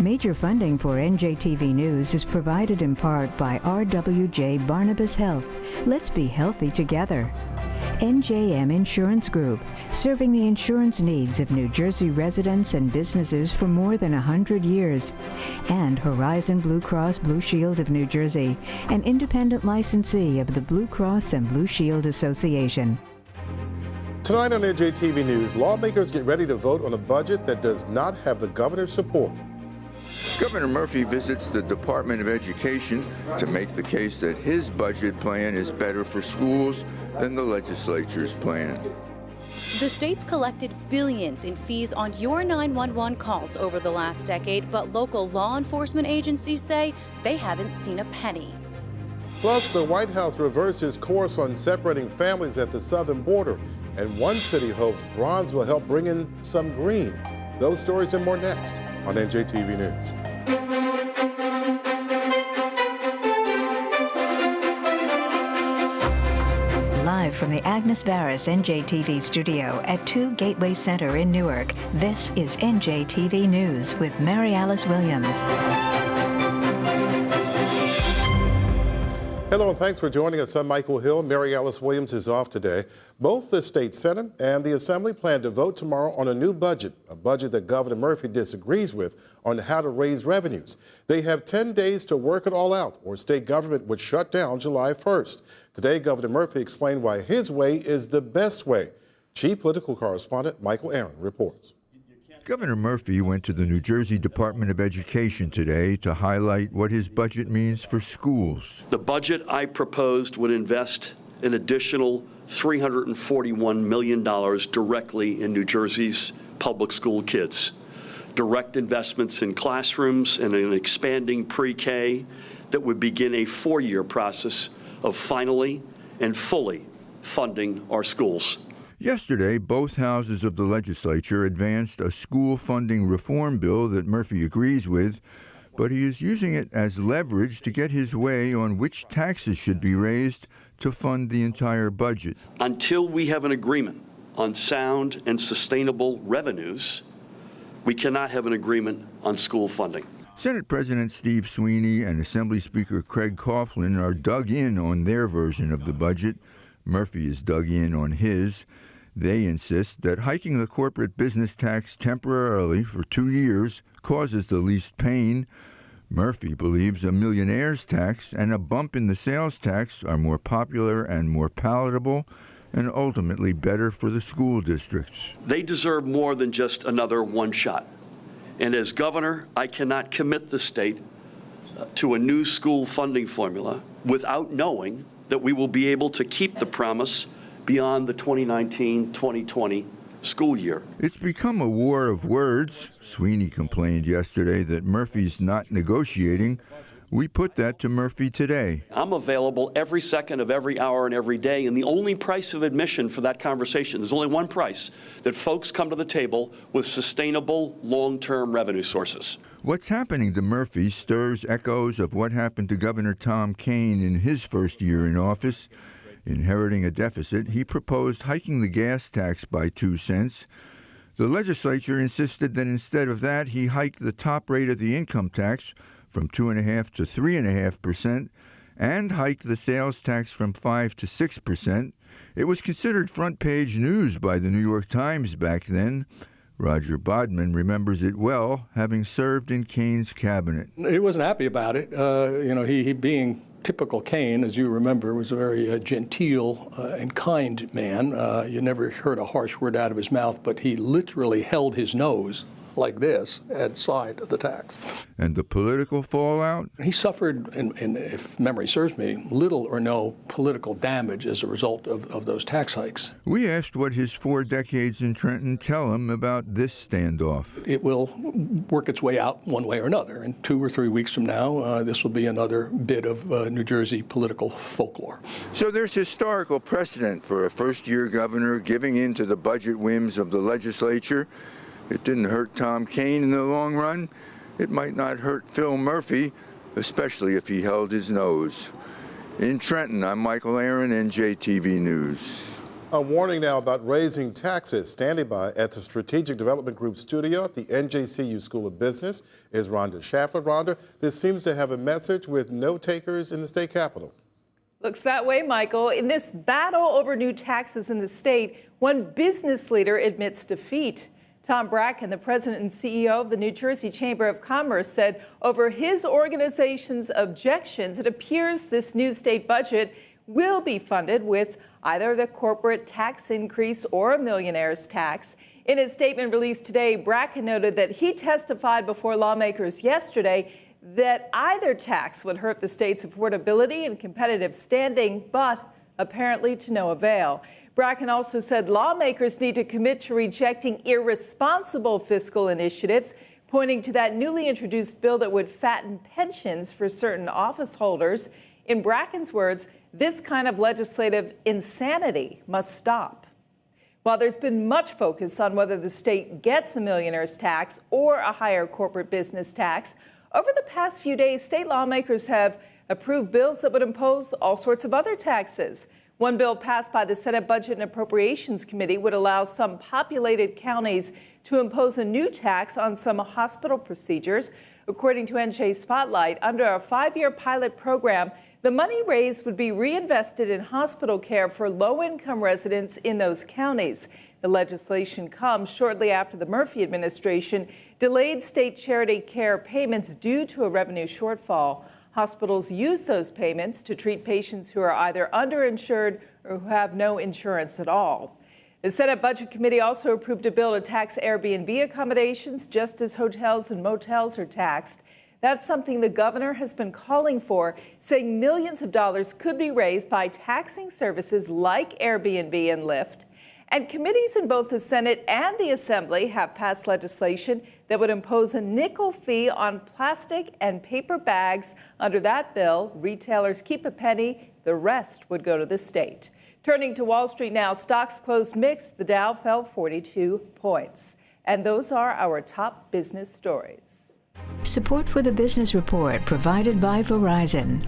Major funding for NJTV News is provided in part by RWJ Barnabas Health. Let's be healthy together. NJM Insurance Group, serving the insurance needs of New Jersey residents and businesses for more than 100 years. And Horizon Blue Cross Blue Shield of New Jersey, an independent licensee of the Blue Cross and Blue Shield Association. Tonight on NJTV News, lawmakers get ready to vote on a budget that does not have the governor's support. Governor Murphy visits the Department of Education to make the case that his budget plan is better for schools than the legislature's plan. The state's collected billions in fees on your 911 calls over the last decade, but local law enforcement agencies say they haven't seen a penny. Plus, the White House reverses course on separating families at the southern border, and one city hopes bronze will help bring in some green. Those stories and more next on NJTV News. Live from the Agnes Varus NJTV studio at 2 Gateway Center in Newark, this is NJTV News with Mary Alice Williams. Hello and thanks for joining us. I'm Michael Hill. Mary Alice Williams is off today. Both the State Senate and the Assembly plan to vote tomorrow on a new budget, a budget that Governor Murphy disagrees with on how to raise revenues. They have 10 days to work it all out, or state government would shut down July 1st. Today, Governor Murphy explained why his way is the best way. Chief Political Correspondent Michael Aaron reports. Governor Murphy went to the New Jersey Department of Education today to highlight what his budget means for schools. The budget I proposed would invest an additional $341 million directly in New Jersey's public school kids. Direct investments in classrooms and an expanding pre-K that would begin a 4-year process of finally and fully funding our schools. Yesterday, both houses of the legislature advanced a school funding reform bill that Murphy agrees with, but he is using it as leverage to get his way on which taxes should be raised to fund the entire budget. Until we have an agreement on sound and sustainable revenues, we cannot have an agreement on school funding. Senate President Steve Sweeney and Assembly Speaker Craig Coughlin are dug in on their version of the budget. Murphy is dug in on his. They insist that hiking the corporate business tax temporarily for 2 years causes the least pain. Murphy believes a millionaire's tax and a bump in the sales tax are more popular and more palatable and ultimately better for the school districts. They deserve more than just another one shot. And as governor, I cannot commit the state to a new school funding formula without knowing that we will be able to keep the promise beyond the 2019-2020 school year. It's become a war of words. Sweeney complained yesterday that Murphy's not negotiating. We put that to Murphy today. I'm available every second of every hour and every day, and the only price of admission for that conversation, there's only one price, that folks come to the table with sustainable long-term revenue sources. What's happening to Murphy stirs echoes of what happened to Governor Tom Kean in his first year in office. Inheriting a deficit, he proposed hiking the gas tax by 2 cents. The legislature insisted that instead of that, he hiked the top rate of the income tax from 2.5% to 3.5% and hiked the sales tax from 5% to 6%. It was considered front-page news by the New York Times back then. Roger Bodman remembers it well, having served in Kean's cabinet. He wasn't happy about it. He being typical Kean, as you remember, was a very genteel and kind man. You never heard a harsh word out of his mouth, but he literally held his nose like this at side of the tax. And the political fallout? He suffered, and if memory serves me, little or no political damage as a result of those tax hikes. We asked what his 4 decades in Trenton tell him about this standoff. It will work its way out one way or another. And 2 or 3 weeks from now, this will be another bit of New Jersey political folklore. So there's historical precedent for a first-year governor giving in to the budget whims of the legislature. It didn't hurt Tom Kean in the long run. It might not hurt Phil Murphy, especially if he held his nose. In Trenton, I'm Michael Aaron, NJTV News. A warning now about raising taxes. Standing by at the Strategic Development Group studio at the NJCU School of Business is Rhonda Schaffler. Rhonda, this seems to have a message with no takers in the state capitol. Looks that way, Michael. In this battle over new taxes in the state, one business leader admits defeat. Tom Bracken, the president and CEO of the New Jersey Chamber of Commerce, said over his organization's objections, it appears this new state budget will be funded with either the corporate tax increase or a millionaire's tax. In his statement released today, Bracken noted that he testified before lawmakers yesterday that either tax would hurt the state's affordability and competitive standing, but apparently to no avail. Bracken also said lawmakers need to commit to rejecting irresponsible fiscal initiatives, pointing to that newly introduced bill that would fatten pensions for certain office holders. In Bracken's words, this kind of legislative insanity must stop. While there's been much focus on whether the state gets a millionaire's tax or a higher corporate business tax, over the past few days, state lawmakers have approved bills that would impose all sorts of other taxes. One bill passed by the Senate Budget and Appropriations Committee would allow some populated counties to impose a new tax on some hospital procedures. According to NJ Spotlight, under a 5-year pilot program, the money raised would be reinvested in hospital care for low-income residents in those counties. The legislation comes shortly after the Murphy administration delayed state charity care payments due to a revenue shortfall. Hospitals use those payments to treat patients who are either underinsured or who have no insurance at all. The Senate Budget Committee also approved a bill to tax Airbnb accommodations just as hotels and motels are taxed. That's something the governor has been calling for, saying millions of dollars could be raised by taxing services like Airbnb and Lyft. And committees in both the Senate and the Assembly have passed legislation that would impose a nickel fee on plastic and paper bags. Under that bill, retailers keep a penny, the rest would go to the state. Turning to Wall Street now, stocks closed mixed. The Dow fell 42 points. And those are our top business stories. Support for the Business Report provided by Verizon.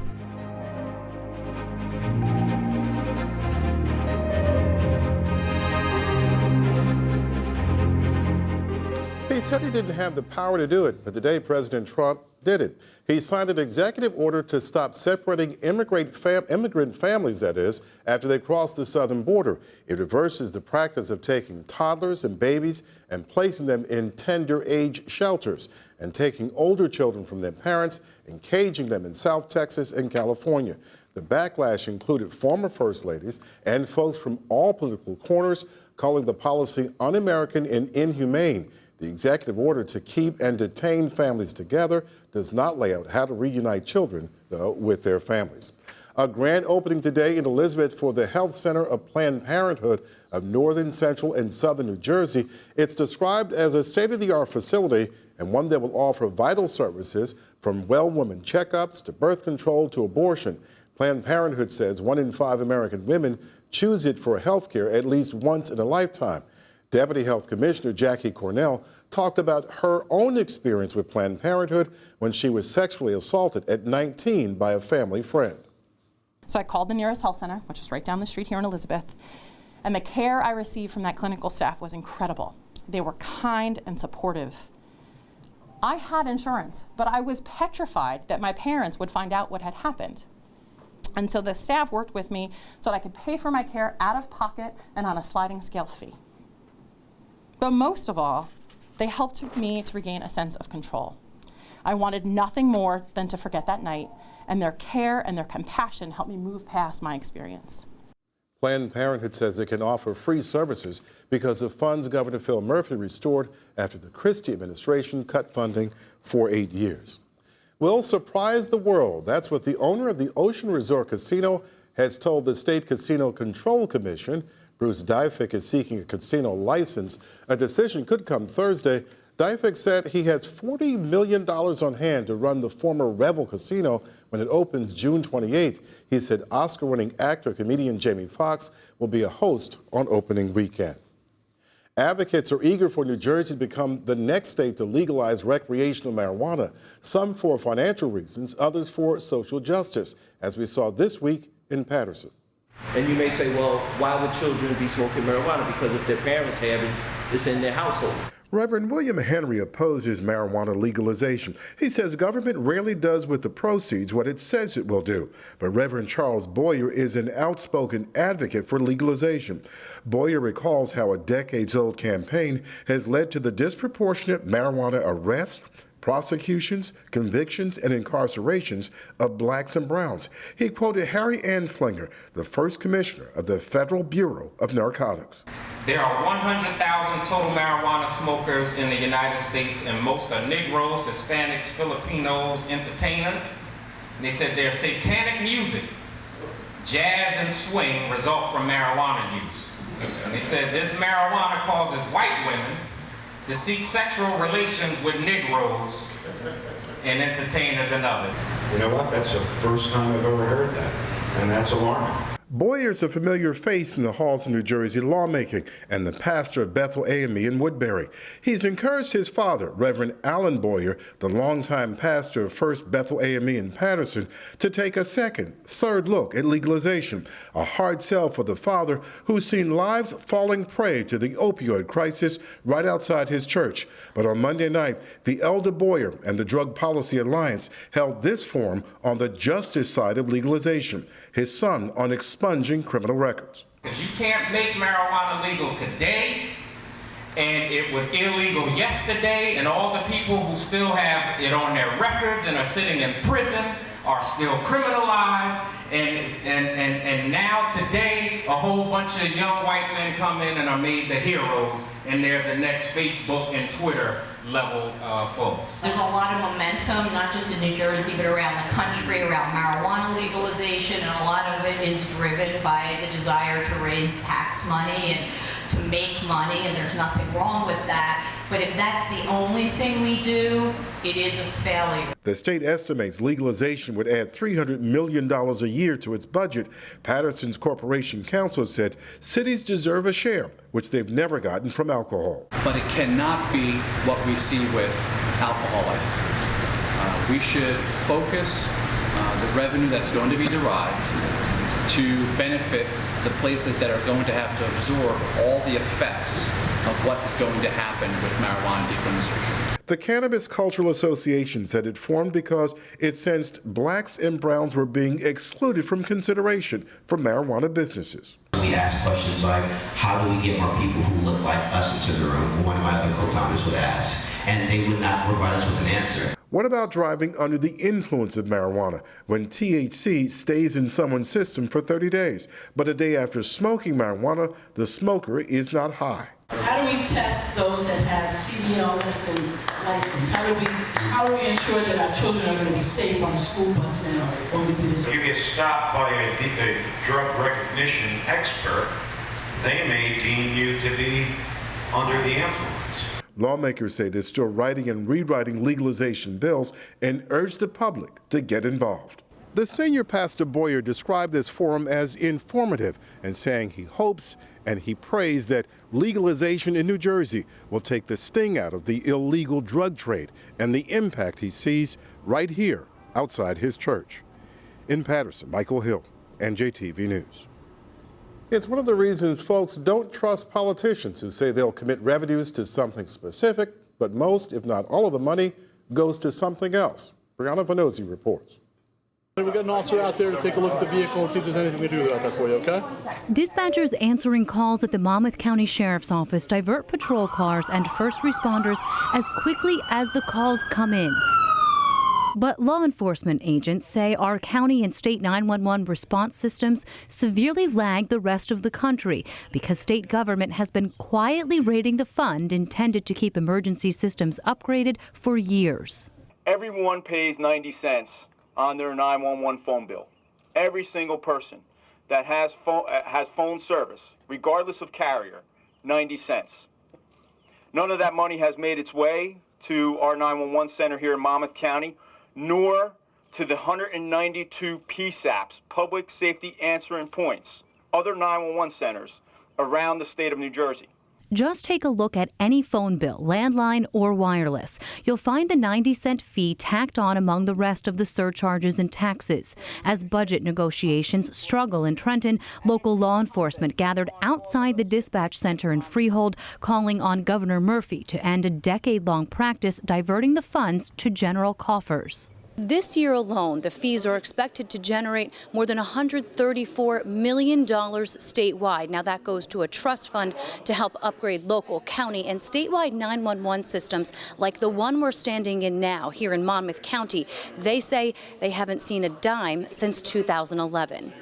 He said he didn't have the power to do it, but today President Trump did it. He signed an executive order to stop separating immigrant families, that is, after they cross the southern border. It reverses the practice of taking toddlers and babies and placing them in tender age shelters and taking older children from their parents and caging them in South Texas and California. The backlash included former first ladies and folks from all political corners calling the policy un-American and inhumane. The executive order to keep and detain families together does not lay out how to reunite children, though, with their families. A grand opening today in Elizabeth for the Health Center of Planned Parenthood of Northern, Central, and Southern New Jersey. It's described as a state-of-the-art facility and one that will offer vital services from well woman checkups to birth control to abortion. Planned Parenthood says 1 in 5 American women choose it for health care at least once in a lifetime. Deputy Health Commissioner Jackie Cornell talked about her own experience with Planned Parenthood when she was sexually assaulted at 19 by a family friend. So I called the nearest health center, which is right down the street here in Elizabeth, and the care I received from that clinical staff was incredible. They were kind and supportive. I had insurance, but I was petrified that my parents would find out what had happened. And so the staff worked with me so that I could pay for my care out of pocket and on a sliding scale fee. But most of all, they helped me to regain a sense of control. I wanted nothing more than to forget that night, and their care and their compassion helped me move past my experience. Planned Parenthood says it can offer free services because of funds Governor Phil Murphy restored after the Christie administration cut funding for 8 years. Will surprise the world. That's what the owner of the Ocean Resort Casino has told the State Casino Control Commission. Bruce Dyfik is seeking a casino license. A decision could come Thursday. Dyfik said he has $40 million on hand to run the former Revel Casino when it opens June 28th. He said Oscar-winning actor, comedian Jamie Foxx will be a host on opening weekend. Advocates are eager for New Jersey to become the next state to legalize recreational marijuana, some for financial reasons, others for social justice, as we saw this week in Paterson. And you may say, well, why would children be smoking marijuana? Because if their parents have it, it's in their household. Reverend William Henry opposes marijuana legalization. He says government rarely does with the proceeds what it says it will do. But Reverend Charles Boyer is an outspoken advocate for legalization. Boyer recalls how a decades-old campaign has led to the disproportionate marijuana arrests, prosecutions, convictions, and incarcerations of blacks and browns. He quoted Harry Anslinger, the first commissioner of the Federal Bureau of Narcotics. There are 100,000 total marijuana smokers in the United States, and most are Negroes, Hispanics, Filipinos, entertainers. And they said their satanic music, jazz and swing, result from marijuana use. And they said this marijuana causes white women to seek sexual relations with Negroes and entertainers and others. You know what? That's the first time I've ever heard that, and that's alarming. Boyer's a familiar face in the halls of New Jersey lawmaking and the pastor of Bethel AME in Woodbury. He's encouraged his father, Reverend Alan Boyer, the longtime pastor of First Bethel AME in Patterson, to take a second, third look at legalization, a hard sell for the father who's seen lives falling prey to the opioid crisis right outside his church. But on Monday night, the elder Boyer and the Drug Policy Alliance held this forum on the justice side of legalization, his son on expunging criminal records. You can't make marijuana legal today, and it was illegal yesterday, and all the people who still have it on their records and are sitting in prison are still criminalized, and now today a whole bunch of young white men come in and are made the heroes, and they're the next Facebook and Twitter level folks. There's a lot of momentum, not just in New Jersey, but around the country, around marijuana legalization, and a lot of it is driven by the desire to raise tax money and to make money, and there's nothing wrong with that. But if that's the only thing we do, it is a failure. The state estimates legalization would add $300 million a year to its budget. Patterson's Corporation Council said cities deserve a share, which they've never gotten from alcohol. But it cannot be what we see with alcohol licenses. We should focus the revenue that's going to be derived to benefit the places that are going to have to absorb all the effects of what is going to happen with marijuana decriminalization. The Cannabis Cultural Association said it formed because it sensed blacks and browns were being excluded from consideration for marijuana businesses. We ask questions like, how do we get more people who look like us into the room? One of my other co-founders would ask, and they would not provide us with an answer. What about driving under the influence of marijuana when THC stays in someone's system for 30 days, but a day after smoking marijuana, the smoker is not high? How do we test those that have CDLS and license? How do we ensure that our children are going to be safe on the school bus now when we do this? If you get stopped by a drug recognition expert, they may deem you to be under the influence. Lawmakers say they're still writing and rewriting legalization bills and urge the public to get involved. The senior pastor Boyer described this forum as informative and saying he hopes and he prays that legalization in New Jersey will take the sting out of the illegal drug trade and the impact he sees right here outside his church. In Patterson, Michael Hill, NJTV News. It's one of the reasons folks don't trust politicians who say they'll commit revenues to something specific, but most, if not all of the money, goes to something else. Brianna Vanozzi reports. We got an officer out there to take a look at the vehicle and see if there's anything we can do about that for you, okay? Dispatchers answering calls at the Monmouth County Sheriff's Office divert patrol cars and first responders as quickly as the calls come in. But law enforcement agents say our county and state 911 response systems severely lag the rest of the country because state government has been quietly raiding the fund intended to keep emergency systems upgraded for years. Everyone pays 90 cents on their 911 phone bill. Every single person that has phone service, regardless of carrier, 90 cents. None of that money has made its way to our 911 center here in Monmouth County, nor to the 192 PSAPs, Public Safety Answering Points, other 911 centers around the state of New Jersey. Just take a look at any phone bill, landline or wireless. You'll find the 90-cent fee tacked on among the rest of the surcharges and taxes. As budget negotiations struggle in Trenton, local law enforcement gathered outside the dispatch center in Freehold, calling on Governor Murphy to end a decade-long practice diverting the funds to general coffers. This year alone, the fees are expected to generate more than $134 million statewide. Now that goes to a trust fund to help upgrade local, county, and statewide 911 systems like the one we're standing in now here in Monmouth County. They say they haven't seen a dime since 2011.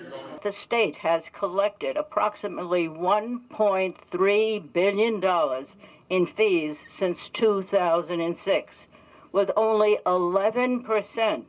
The state has collected approximately $1.3 billion in fees since 2006. with only 11%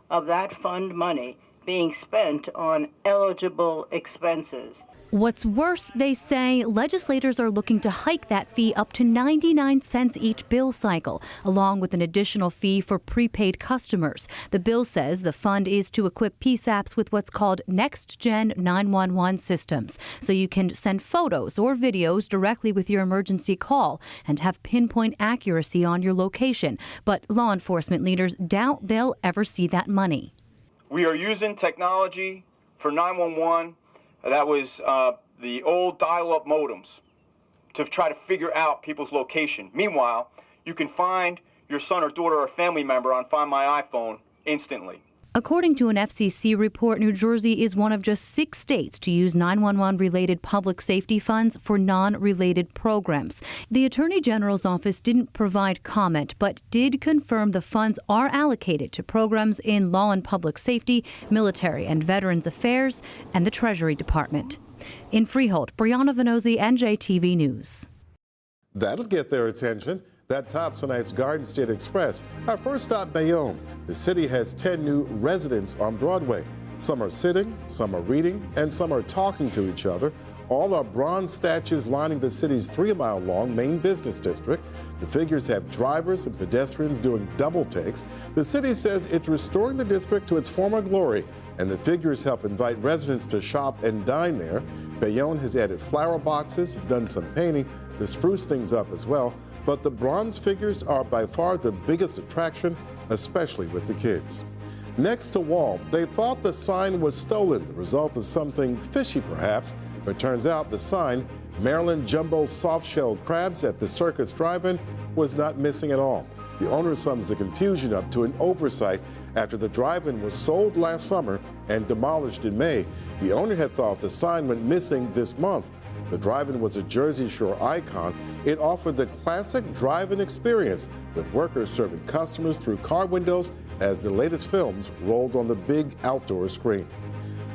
of that fund money being spent on eligible expenses. What's worse, they say, legislators are looking to hike that fee up to 99 cents each bill cycle, along with an additional fee for prepaid customers. The bill says the fund is to equip PSAPs with what's called Next-Gen 911 systems, so you can send photos or videos directly with your emergency call and have pinpoint accuracy on your location. But law enforcement leaders doubt they'll ever see that money. We are using technology for 911. That was the old dial-up modems to try to figure out people's location. Meanwhile, you can find your son or daughter or family member on Find My iPhone instantly. According to an FCC report, New Jersey is one of just 6 states to use 911-related public safety funds for non-related programs. The Attorney General's office didn't provide comment, but did confirm the funds are allocated to programs in law and public safety, military and veterans affairs, and the Treasury Department. In Freehold, Brianna Venozzi, NJTV News. That'll get their attention. That tops tonight's Garden State Express. Our first stop, Bayonne. The city has 10 new residents on Broadway. Some are sitting, some are reading, and some are talking to each other. All are bronze statues lining the city's 3-mile-long main business district. The figures have drivers and pedestrians doing double takes. The city says it's restoring the district to its former glory, and the figures help invite residents to shop and dine there. Bayonne has added flower boxes, done some painting to spruce things up as well. But the bronze figures are by far the biggest attraction, especially with the kids. Next to Wall, they thought the sign was stolen, the result of something fishy perhaps, but turns out the sign, Maryland Jumbo Soft-Shelled Crabs at the Circus Drive-In, was not missing at all. The owner sums the confusion up to an oversight after the drive-in was sold last summer and demolished in May. The owner had thought the sign went missing this month. The drive-in was a Jersey Shore icon. It offered the classic drive-in experience with workers serving customers through car windows as the latest films rolled on the big outdoor screen.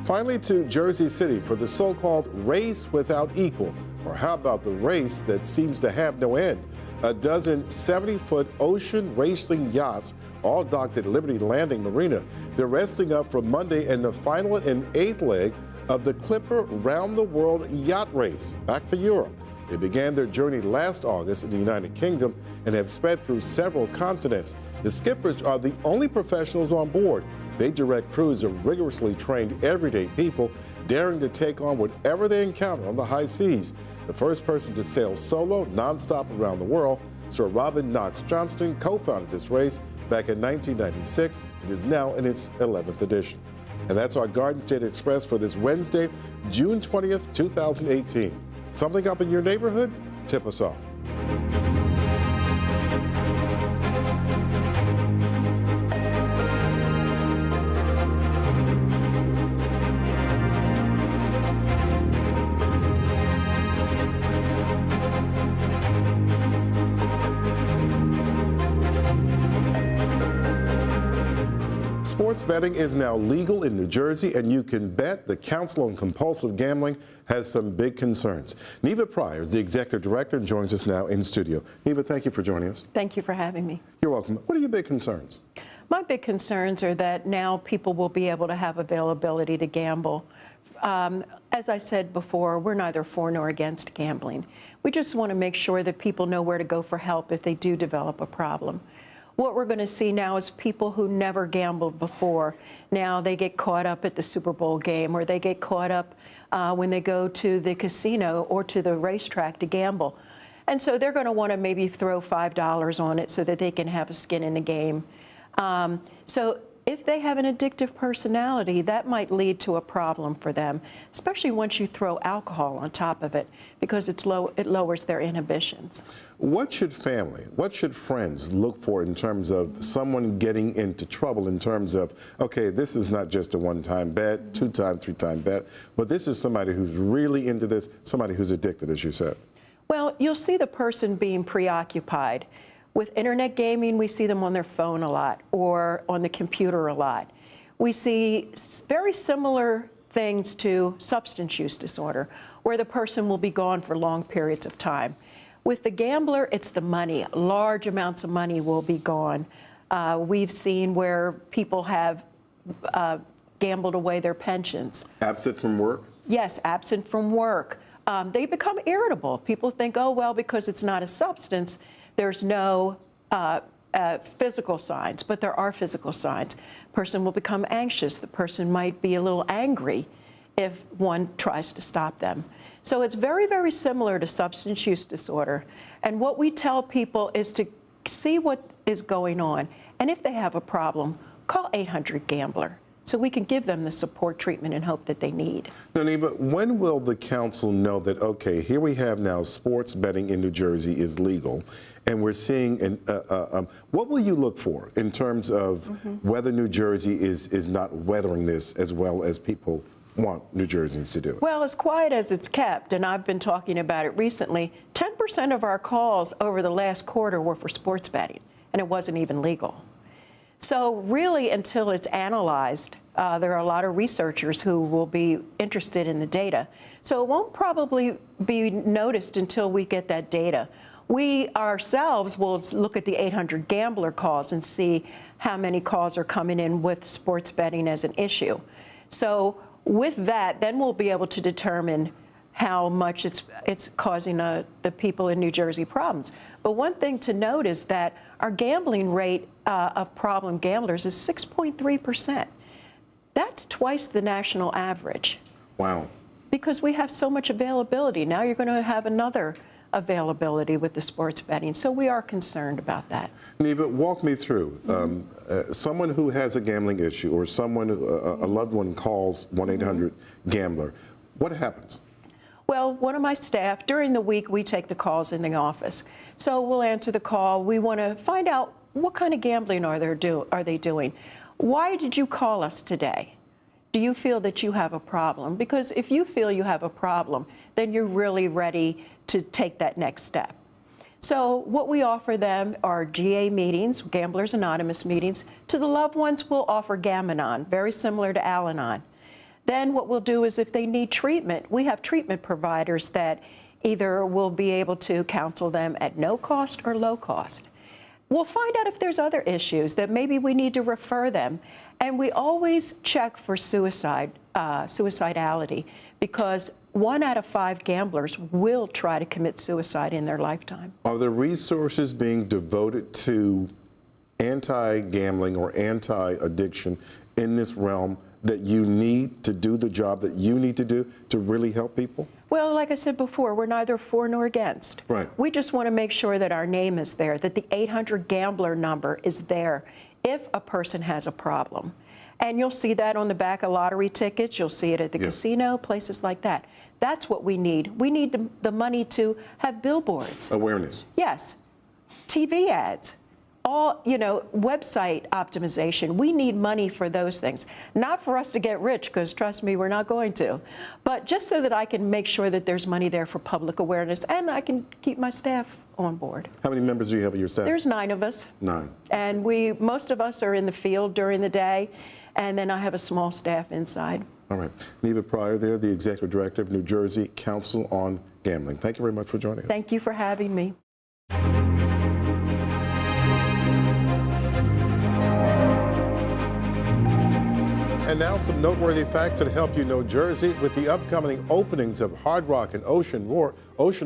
Finally to Jersey City for the so-called race without equal, or how about the race that seems to have no end? A dozen 70-foot ocean racing yachts all docked at Liberty Landing Marina. They're resting up for Monday in the final and 8th leg of the Clipper Round the World Yacht Race back for Europe. They began their journey last August in the United Kingdom and have sped through several continents. The skippers are the only professionals on board. They direct crews of rigorously trained everyday people daring to take on whatever they encounter on the high seas. The first person to sail solo nonstop around the world, Sir Robin Knox Johnston, co-founded this race back in 1996. It is now in its 11th edition. And that's our Garden State Express for this Wednesday, June 20th, 2018. Something up in your neighborhood? Tip us off. Sports betting is now legal in New Jersey, and you can bet the Council on Compulsive Gambling has some big concerns. Neva Pryor is the executive director and joins us now in studio. Neva, thank you for joining us. Thank you for having me. You're welcome. What are your big concerns? My big concerns are that now people will be able to have availability to gamble. As I said before, we're neither for nor against gambling. We just want to make sure that people know where to go for help if they do develop a problem. What we're going to see now is people who never gambled before. Now they get caught up at the Super Bowl game, or they get caught up when they go to the casino or to the racetrack to gamble. And so they're going to want to maybe throw $5 on it so that they can have a skin in the game. So if they have an addictive personality, that might lead to a problem for them, especially once you throw alcohol on top of it, because it lowers their inhibitions. What should family, what should friends look for in terms of someone getting into trouble, in terms of, okay, this is not just a one-time bet, two-time, three-time bet, but this is somebody who's really into this, somebody who's addicted, as you said? Well, you'll see the person being preoccupied. With internet gaming, we see them on their phone a lot or on the computer a lot. We see very similar things to substance use disorder, where the person will be gone for long periods of time. With the gambler, it's the money. Large amounts of money will be gone. We've seen where people have gambled away their pensions. Absent from work? Yes, absent from work. They become irritable. People think, oh, well, because it's not a substance, there's no physical signs, but there are physical signs. Person will become anxious. The person might be a little angry if one tries to stop them. So it's very, very similar to substance use disorder. And what we tell people is to see what is going on. And if they have a problem, call 800-GAMBLER. So we can give them the support, treatment, and hope that they need. Neva, when will the council know that, okay, here we have now sports betting in New Jersey is legal, and we're seeing, what will you look for in terms of whether New Jersey is not weathering this as well as people want New Jerseyans to do it? Well, as quiet as it's kept, and I've been talking about it recently, 10% of our calls over the last quarter were for sports betting, and it wasn't even legal. So really, until it's analyzed, there are a lot of researchers who will be interested in the data. So it won't probably be noticed until we get that data. We ourselves will look at the 800-GAMBLER calls and see how many calls are coming in with sports betting as an issue. So with that, then we'll be able to determine how much it's causing the people in New Jersey problems. But one thing to note is that our gambling rate of problem gamblers is 6.3%. That's twice the national average. Wow. Because we have so much availability. Now you're going to have another availability with the sports betting. So we are concerned about that. Neva, walk me through. Someone who has a gambling issue or someone, a loved one calls 1-800-GAMBLER. What happens? Well, one of my staff, during the week, we take the calls in the office. So we'll answer the call. We want to find out what kind of gambling are they doing. Why did you call us today? Do you feel that you have a problem? Because if you feel you have a problem, then you're really ready to take that next step. So what we offer them are GA meetings, Gamblers Anonymous meetings. To the loved ones, we'll offer Gam-Anon, very similar to Al-Anon. Then what we'll do is if they need treatment, we have treatment providers that either will be able to counsel them at no cost or low cost. We'll find out if there's other issues that maybe we need to refer them. And we always check for suicidality, because 1 out of 5 gamblers will try to commit suicide in their lifetime. Are there resources being devoted to anti-gambling or anti-addiction in this realm that you need to do the job that you need to do to really help people? Well, like I said before, we're neither for nor against. Right. We just want to make sure that our name is there, that the 800-GAMBLER number is there if a person has a problem. And you'll see that on the back of lottery tickets. You'll see it at the casino, places like that. That's what we need. We need the money to have billboards. Awareness. Yes. TV ads. All, website optimization. We need money for those things. Not for us to get rich, because trust me, we're not going to. But just so that I can make sure that there's money there for public awareness, and I can keep my staff on board. How many members do you have of your staff? There's 9 of us. 9. And most of us are in the field during the day, and then I have a small staff inside. All right. Neva Pryor there, the Executive Director of New Jersey Council on Gambling. Thank you very much for joining us. Thank you for having me. And now some noteworthy facts that help you know Jersey. With the upcoming openings of Hard Rock and Ocean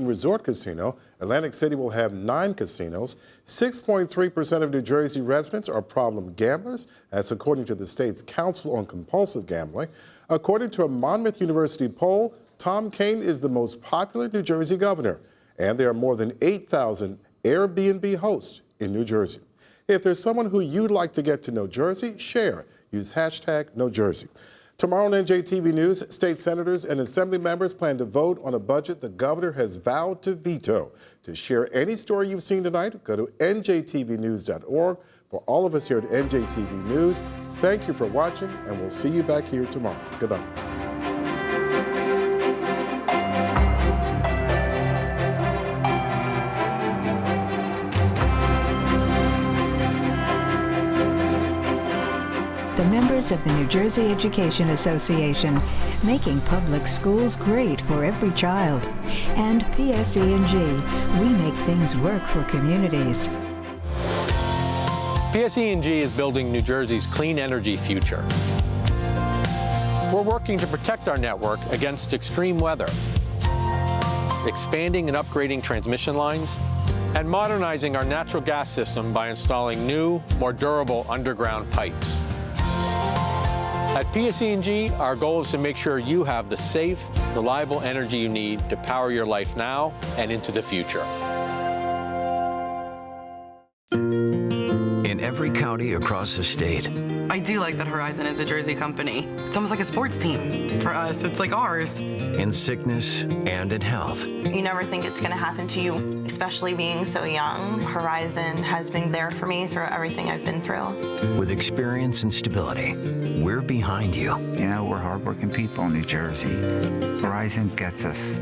Resort Casino, Atlantic City will have 9 casinos. 6.3% of New Jersey residents are problem gamblers. That's according to the state's Council on Compulsive Gambling. According to a Monmouth University poll, Tom Kean is the most popular New Jersey governor. And there are more than 8,000 Airbnb hosts in New Jersey. If there's someone who you'd like to get to know Jersey, share. Use hashtag #KnowJersey. Tomorrow on NJTV News, state senators and assembly members plan to vote on a budget the governor has vowed to veto. To share any story you've seen tonight, go to njtvnews.org. For all of us here at NJTV News, thank you for watching, and we'll see you back here tomorrow. Good night. The members of the New Jersey Education Association, making public schools great for every child. And PSE&G, we make things work for communities. PSE&G is building New Jersey's clean energy future. We're working to protect our network against extreme weather, expanding and upgrading transmission lines, and modernizing our natural gas system by installing new, more durable underground pipes. At PSE&G, our goal is to make sure you have the safe, reliable energy you need to power your life now and into the future. In every county across the state, I do like that Horizon is a Jersey company. It's almost like a sports team. For us, it's like ours. in sickness and in health. You never think it's going to happen to you, especially being so young. Horizon has been there for me through everything I've been through. With experience and stability, we're behind you. You know, we're hardworking people in New Jersey. Horizon gets us.